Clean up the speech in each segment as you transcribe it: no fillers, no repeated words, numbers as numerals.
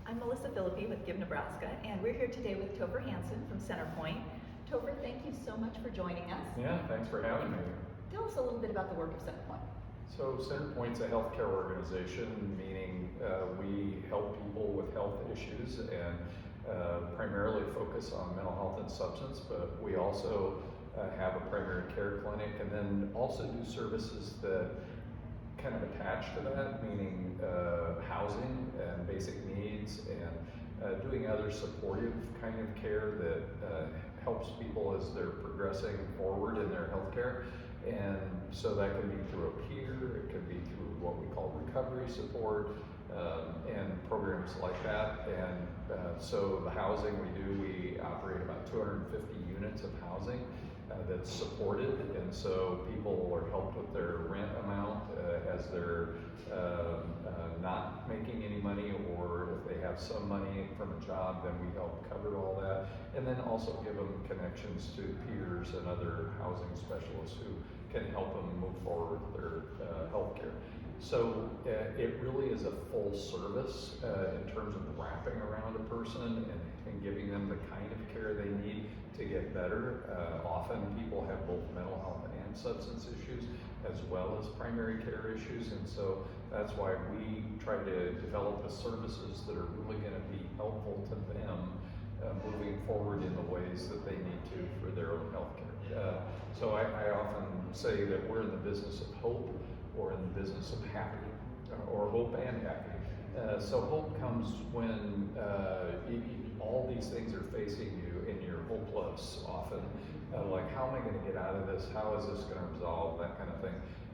I'm Melissa Philippi with Give Nebraska, and we're here today with Topher Hansen from CenterPointe. Topher, thank you so much for joining us. Yeah, thanks for having me. Tell us a little bit about the work of CenterPointe. So CenterPointe's a healthcare organization, meaning we help people with health issues and primarily focus on mental health and substance, but we also have a primary care clinic and then also do services that kind of attach to that, meaning housing and basic needs and doing other supportive kind of care that helps people as they're progressing forward in their healthcare. And so that can be through a peer, it can be through what we call recovery support and programs like that. And so the housing we operate about 250 units of housing that's supported, and so people are helped with their rent amount as they're not making any money, or if they have some money from a job, then we help cover all that, and then also give them connections to peers and other housing specialists who can help them move forward with their health care. So it really is a full service in terms of wrapping around a person and giving them the kind of care they need to get better. Often people have both mental health and substance issues as well as primary care issues, and so that's why we try to develop the services that are really going to be helpful to them moving forward in the ways that they need to for their own health care. So I often say that we're in the business of hope, or in the business of happy, or hope and happy. So hope comes when all these things are facing you and you're hopeless often. Like, how am I going to get out of this? How is this going to resolve? That kind of thing.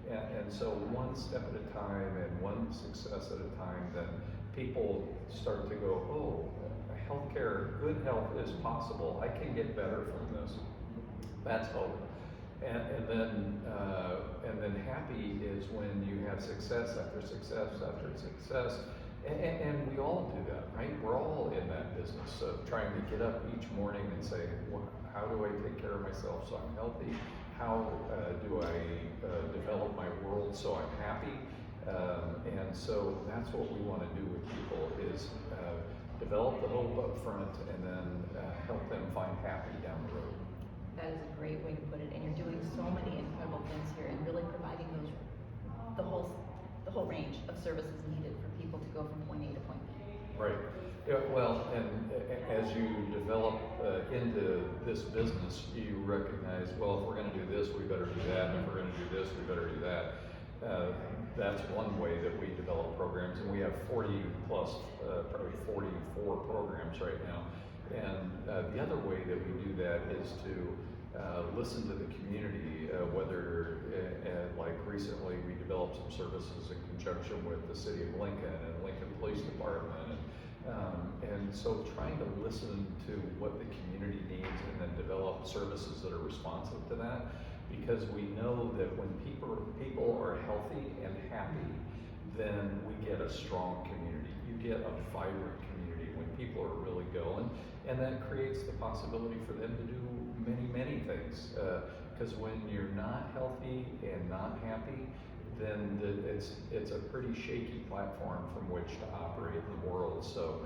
And so one step at a time and one success at a time, then people start to go, oh, healthcare, good health is possible. I can get better from this. That's hope. And then happy is when you have success after success after success, and we all do that, right? We're all in that business of trying to get up each morning and say, well, how do I take care of myself so I'm healthy? How do I develop my world so I'm happy? And so that's what we want to do with people is develop the hope up front and then help them find happy down the road. That is a great way to put it, and you're doing so many incredible things here and really providing the whole range of services needed for people to go from point A to point B. Right. Yeah, well, and as you develop into this business, you recognize, well, if we're going to do this, we better do that. And if we're going to do this, we better do that. That's one way that we develop programs, and we have 40 plus, probably 44 programs right now. And the other way that we do that is to listen to the community, whether, like recently we developed some services in conjunction with the City of Lincoln and Lincoln Police Department. And so trying to listen to what the community needs and then develop services that are responsive to that, because we know that when people are healthy and happy, then we get a strong community. You get a vibrant community when people are really going, and that creates the possibility for them to do many, many things. Because when you're not healthy and not happy, then it's a pretty shaky platform from which to operate in the world. So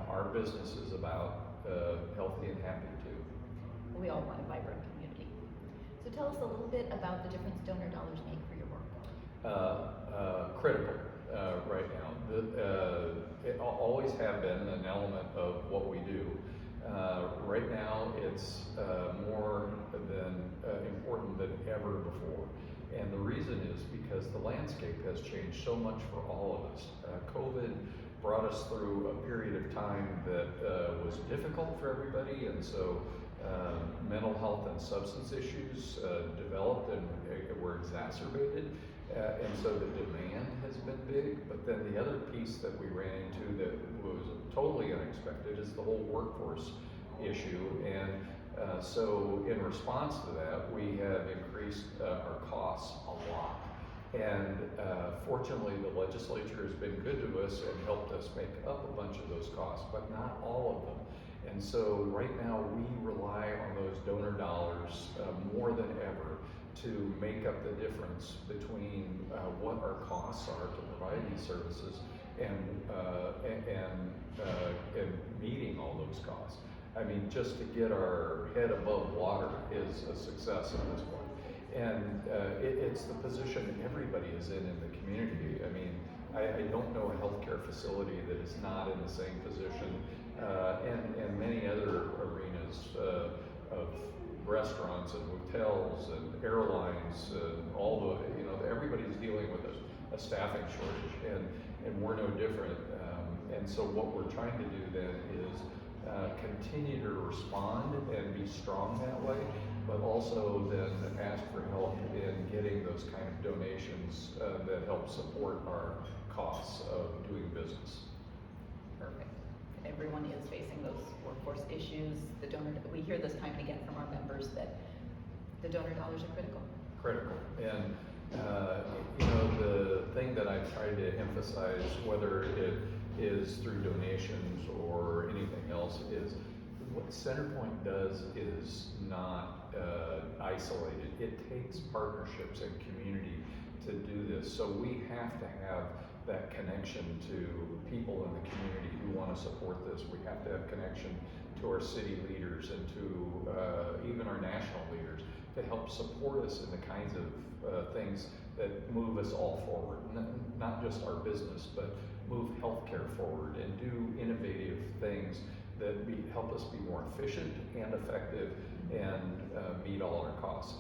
our business is about healthy and happy too. We all want a vibrant community. So tell us a little bit about the difference donor dollars make for your work. Critical right now. It always have been an element of what we do. Right now it's more than important than ever before. And the reason is because the landscape has changed so much for all of us. COVID brought us through a period of time that was difficult for everybody, and so mental health and substance issues developed and were exacerbated, and so the demand has been big. But then the other piece that we ran into that was totally unexpected is the whole workforce issue, and so in response to that, we have increased our costs a lot. And fortunately, the legislature has been good to us and helped us make up a bunch of those costs, but not all of them. And so right now we rely on those donor dollars more than ever to make up the difference between what our costs are to provide these services and meeting all those costs. I mean, just to get our head above water is a success at this point. And it's the position everybody is in the community. I mean, I don't know a healthcare facility that is not in the same position, and many other arenas of restaurants and hotels and airlines and all the, everybody's dealing with a staffing shortage, and we're no different. And so what we're trying to do then is continue to respond and be strong that way, but also then ask for help in getting those kind of donations that help support our costs of doing business. Perfect. Everyone is facing those workforce issues. We hear this time and again from our members that the donor dollars are critical. Critical. And the thing that I try to emphasize, whether it is through donations or anything else, is what CenterPointe does is not isolated. It takes partnerships and community to do this. So we have to have that connection to people in the community who want to support this. We have to have connection to our city leaders and to even our national leaders to help support us in the kinds of things that move us all forward. Not just our business, but move healthcare forward and do innovative things that help us be more efficient and effective and meet all our costs.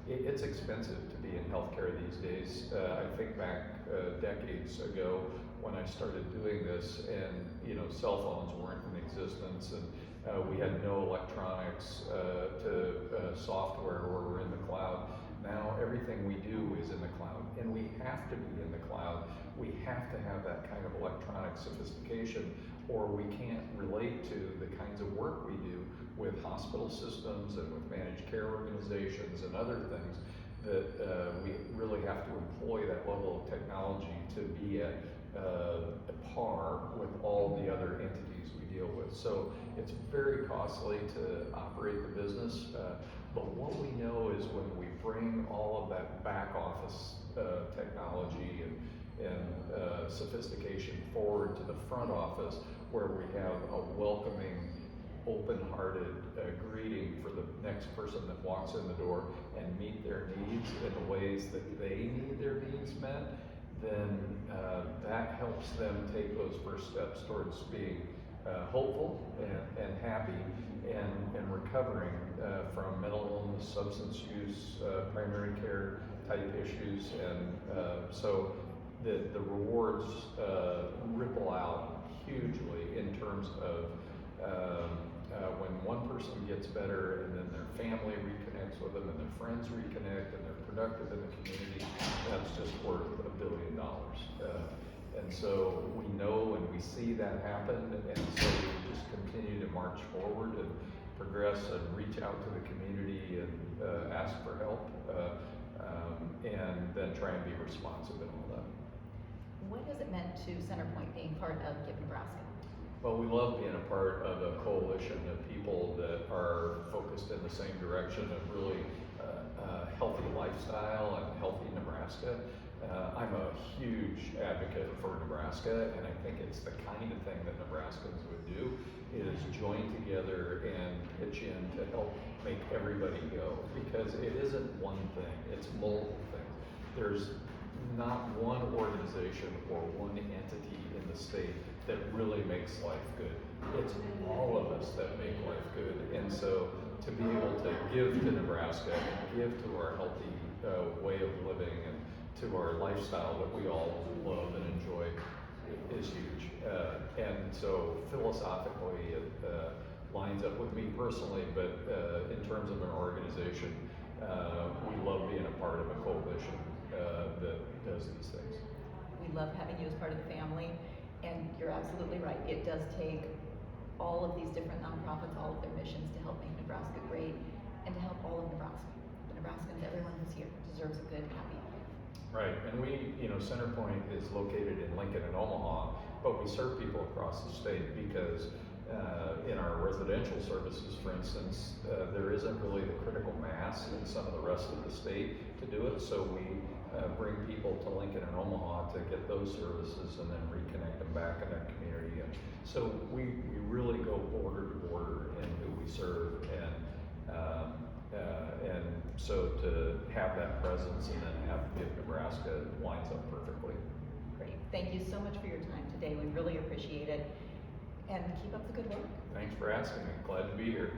It's expensive to be in healthcare these days. I think back decades ago when I started doing this, and cell phones weren't in existence, and we had no electronics to software where we're in the cloud. Now everything we do is in the cloud, and we have to be in the cloud. We have to have that kind of electronic sophistication, or we can't relate to the kinds of work we do with hospital systems and with managed care organizations and other things that we really have to employ that level of technology to be at par with all the other entities we deal with. So it's very costly to operate the business, but what we know is when we bring all of that back office technology and sophistication forward to the front office, where we have a welcoming, open-hearted greeting for the next person that walks in the door and meet their needs in the ways that they need their needs met, then that helps them take those first steps towards being hopeful and happy and recovering from mental illness, substance use, primary care type issues. And so the rewards ripple out hugely in terms of when one person gets better and then their family reconnects with them and their friends reconnect and they're productive in the community, that's just worth $1 billion. And so we know and we see that happen, and so we just continue to march forward and progress and reach out to the community and ask for help, and then try and be responsive in all that. What has it meant to CenterPointe being part of Give Nebraska? Well, we love being a part of a coalition of people that are focused in the same direction of really healthy lifestyle and healthy Nebraska. I'm a huge advocate for Nebraska, and I think it's the kind of thing that Nebraskans would do, is join together and pitch in to help make everybody go, because it isn't one thing, it's multiple things. There's not one organization or one entity in the state that really makes life good. It's all of us that make life good. And so to be able to give to Nebraska and give to our healthy way of living and to our lifestyle that we all love and enjoy is huge. And so philosophically it lines up with me personally, but in terms of an organization, we love being a part of a coalition that does these things. We love having you as part of the family, and you're absolutely right. It does take all of these different nonprofits, all of their missions to help make Nebraska great and to help all of Nebraska. The Nebraskans, everyone who's here, deserves a good, happy life. Right, and we, CenterPointe is located in Lincoln and Omaha, but we serve people across the state because in our residential services, for instance, there isn't really the critical mass in some of the rest of the state to do it, so we bring people to Lincoln and Omaha to get those services and then reconnect them back in their community. And so we really go border to border in who we serve, and so to have that presence and then have Give Nebraska lines up perfectly. Great. Thank you so much for your time today. We really appreciate it. And keep up the good work. Thanks for asking me. Glad to be here.